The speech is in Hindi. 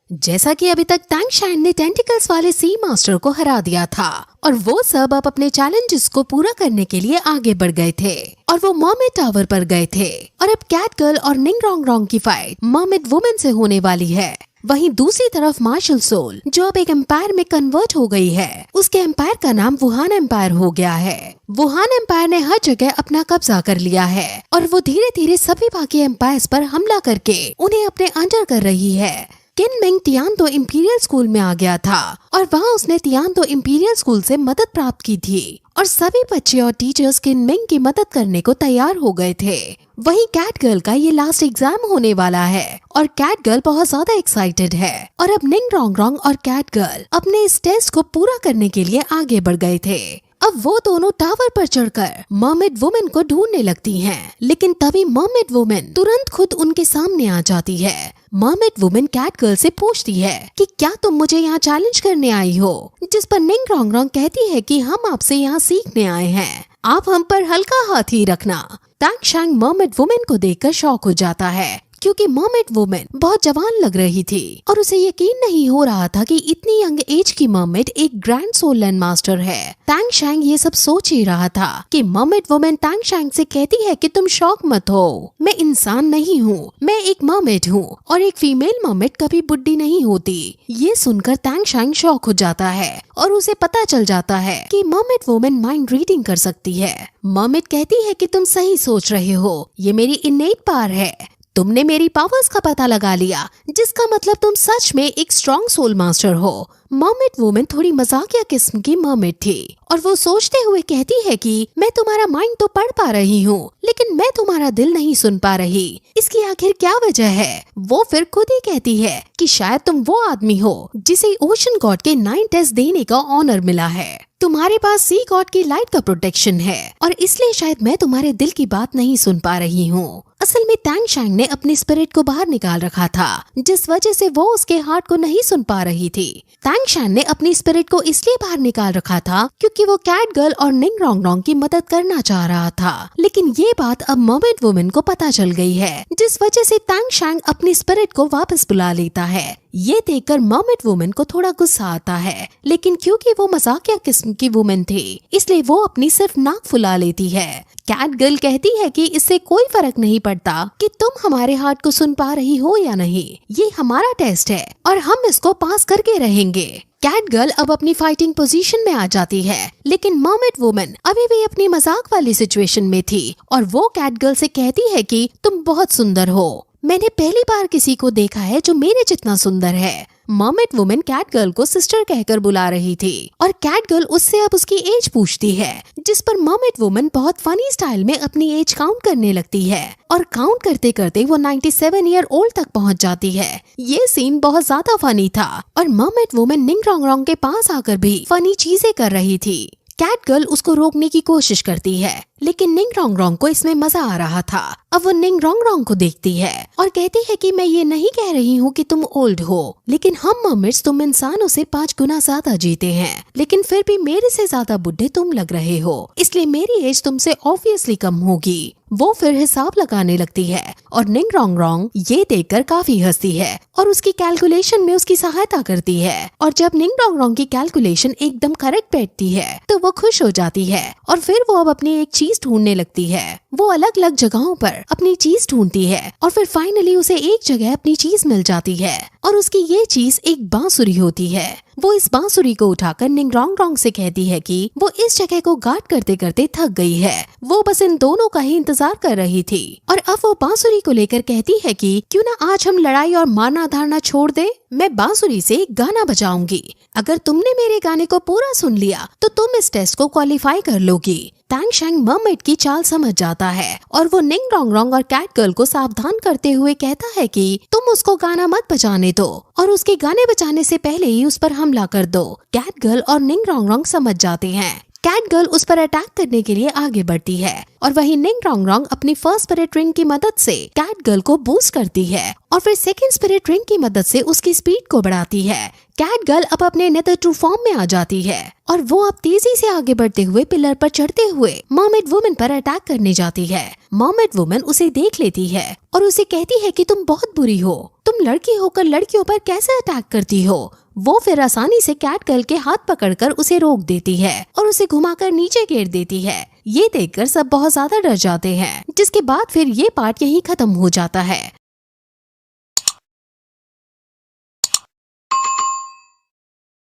जैसा कि अभी तक टैंग शाइन ने टेंटिकल्स वाले सी मास्टर को हरा दिया था और वो सब अब अपने चैलेंजेस को पूरा करने के लिए आगे बढ़ गए थे और वो मर्मेड टावर पर गए थे और अब कैट गर्ल और निंग रोंग रोंग की फाइट मर्मेड वुमेन से होने वाली है। वहीं दूसरी तरफ मार्शल सोल जो अब एक एम्पायर में कन्वर्ट हो गई है, उसके एम्पायर का नाम वुहान एम्पायर हो गया है। वुहान एम्पायर ने हर जगह अपना कब्जा कर लिया है और वो धीरे धीरे सभी बाकी एम्पायर्स पर हमला करके उन्हें अपने अंडर कर रही है। किन मिंग तियानतो इंपीरियल स्कूल में आ गया था और वहाँ उसने तियानतो इंपीरियल स्कूल से मदद प्राप्त की थी और सभी बच्चे और टीचर्स किन मिंग की मदद करने को तैयार हो गए थे। वहीं कैट गर्ल का ये लास्ट एग्जाम होने वाला है और कैट गर्ल बहुत ज्यादा एक्साइटेड है और अब निंग रोंग रोंग और कैट गर्ल अपने इस टेस्ट को पूरा करने के लिए आगे बढ़ गए थे। अब वो दोनों टावर पर चढ़कर मर्मेड वुमेन को ढूंढने लगती हैं, लेकिन तभी मर्मेड वुमेन तुरंत खुद उनके सामने आ जाती है। मर्मेड वुमेन कैट गर्ल से पूछती है कि क्या तुम मुझे यहाँ चैलेंज करने आई हो, जिस पर निंग रोंग रोंग कहती है कि हम आपसे यहाँ सीखने आए हैं, आप हम पर हल्का हाथ ही रखना। टैंग शाइन मर्मेड वुमेन को देखकर शॉक हो जाता है क्योंकि मर्मेड वुमेन बहुत जवान लग रही थी और उसे यकीन नहीं हो रहा था कि इतनी यंग एज की मर्मेड एक ग्रैंड सोल लैंड मास्टर है। टैंग शाइन ये सब सोच ही रहा था कि मर्मेड वुमेन टैंग शाइन से कहती है कि तुम शौक मत हो, मैं इंसान नहीं हूँ, मैं एक मर्मेड हूँ और एक फीमेल मर्मेड कभी बुढ़ी नहीं होती। ये सुनकर टैंग शाइन शॉक हो जाता है और उसे पता चल जाता है कि मर्मेड वुमेन माइंड रीडिंग कर सकती है। मर्मेड कहती है कि तुम सही सोच रहे हो, ये मेरी इन्नेट पावर है, तुमने मेरी पावर्स का पता लगा लिया, जिसका मतलब तुम सच में एक स्ट्रॉन्ग सोल मास्टर हो। मर्मेड वुमेन थोड़ी मजाकिया किस्म की मर्मेड थी और वो सोचते हुए कहती है कि मैं तुम्हारा माइंड तो पढ़ पा रही हूँ, लेकिन मैं तुम्हारा दिल नहीं सुन पा रही, इसकी आखिर क्या वजह है। वो फिर खुद ही कहती है कि शायद तुम वो आदमी हो जिसे ओशन गॉड के 9 टेस्ट देने का ऑनर मिला है, तुम्हारे पास सी गॉड की लाइट का प्रोटेक्शन है और इसलिए शायद मैं तुम्हारे दिल की बात नहीं सुन पा रही हूँ। असल में टैंग शाइन ने अपनी स्पिरिट को बाहर निकाल रखा था, जिस वजह से वो उसके हार्ट को नहीं सुन पा रही थी। टैंग शाइन ने अपनी स्पिरिट को इसलिए बाहर निकाल रखा था क्योंकि वो कैट गर्ल और निंग रोंग रोंग की मदद करना चाह रहा था, लेकिन ये बात अब मर्मेड वुमेन को पता चल गई है, जिस वजह से टैंग शाइन अपनी स्पिरिट को वापस बुला लेता है। ये देखकर मर्मेड वुमेन को थोड़ा गुस्सा आता है, लेकिन क्योंकि वो मजाकिया किस्म की वुमेन थी इसलिए वो अपनी सिर्फ नाक फुला लेती है। कैट गर्ल कहती है कि इससे कोई फर्क नहीं पड़ता कि तुम हमारे हार्ट को सुन पा रही हो या नहीं, ये हमारा टेस्ट है और हम इसको पास करके रहेंगे। कैट गर्ल अब अपनी फाइटिंग पोजीशन में आ जाती है, लेकिन मर्मेड वुमेन अभी भी अपनी मजाक वाली सिचुएशन में थी और वो कैट गर्ल से कहती है कि तुम बहुत सुंदर हो, मैंने पहली बार किसी को देखा है जो मेरे जितना सुंदर है। मर्मेड वुमेन कैट गर्ल को सिस्टर कहकर बुला रही थी और कैट गर्ल उससे अब उसकी एज पूछती है, जिस पर मर्मेड वुमेन बहुत फनी स्टाइल में अपनी एज काउंट करने लगती है और काउंट करते करते वो 97 ईयर ओल्ड तक पहुंच जाती है। ये सीन बहुत ज्यादा फनी था और मर्मेड वुमेन निंग रोंग रोंग के पास आकर भी फनी चीजें कर रही थी। कैट गर्ल उसको रोकने की कोशिश करती है, लेकिन निंग रोंग रोंग को इसमें मजा आ रहा था। अब वो निंग रोंग रोंग को देखती है और कहती है कि मैं ये नहीं कह रही हूँ कि तुम ओल्ड हो, लेकिन हम मर्मेड्स तुम इंसानों से 5 गुना ज्यादा जीते हैं, लेकिन फिर भी मेरे से ज्यादा बुढ़े तुम लग रहे हो, इसलिए मेरी एज तुमसे ऑब्वियसली कम होगी। वो फिर हिसाब लगाने लगती है और निंग रोंग रोंग ये देखकर काफी हंसती है और उसकी कैलकुलेशन में उसकी सहायता करती है और जब निंग रोंग रोंग की कैलकुलेशन एकदम करेक्ट बैठती है तो वो खुश हो जाती है और फिर वो अब अपनी एक चीज ढूंढने लगती है। वो अलग अलग जगहों पर अपनी चीज ढूंढती है और फिर फाइनली उसे एक जगह अपनी चीज मिल जाती है और उसकी ये चीज एक बांसुरी होती है। वो इस बांसुरी को उठाकर निंग रोंग रोंग से कहती है कि वो इस जगह को गार्ड करते करते थक गई है, वो बस इन दोनों का ही इंतजार कर रही थी और अब वो बांसुरी को लेकर कहती है कि क्यों ना आज हम लड़ाई और मारना धारना छोड़ दे, मैं बांसुरी से एक गाना बजाऊंगी, अगर तुमने मेरे गाने को पूरा सुन लिया तो तुम इस टेस्ट को क्वालिफाई कर लोगी। टैंग शाइन मर्मेड की चाल समझ जाता है और वो निंग रोंग रोंग और कैट गर्ल को सावधान करते हुए कहता है कि तुम उसको गाना मत बजाने दो और उसके गाने बजाने से पहले ही उस पर हमला कर दो। कैट गर्ल और निंग रोंग रोंग समझ जाते हैं कैट गर्ल उस पर अटैक करने के लिए आगे बढ़ती है और वहीं निंग रोंग रोंग अपनी फर्स्ट स्पिरिट रिंग की मदद से कैट गर्ल को बूस्ट करती है और फिर सेकंड स्पिरिट रिंग की मदद से उसकी स्पीड को बढ़ाती है। कैट गर्ल अब अपने नेदर ट्रू फॉर्म में आ जाती है और वो अब तेजी से आगे बढ़ते हुए पिलर पर चढ़ते हुए मर्मेड वुमन पर अटैक करने जाती है। मर्मेड वुमन उसे देख लेती है और उसे कहती है कि तुम बहुत बुरी हो, तुम लड़की होकर लड़कियों पर कैसे अटैक करती हो। वो फिर आसानी से कैट गर्ल के हाथ पकड़कर उसे रोक देती है और उसे घुमाकर नीचे गिर देती है। ये देखकर सब बहुत ज्यादा डर जाते हैं, जिसके बाद फिर ये पार्ट यहीं खत्म हो जाता है।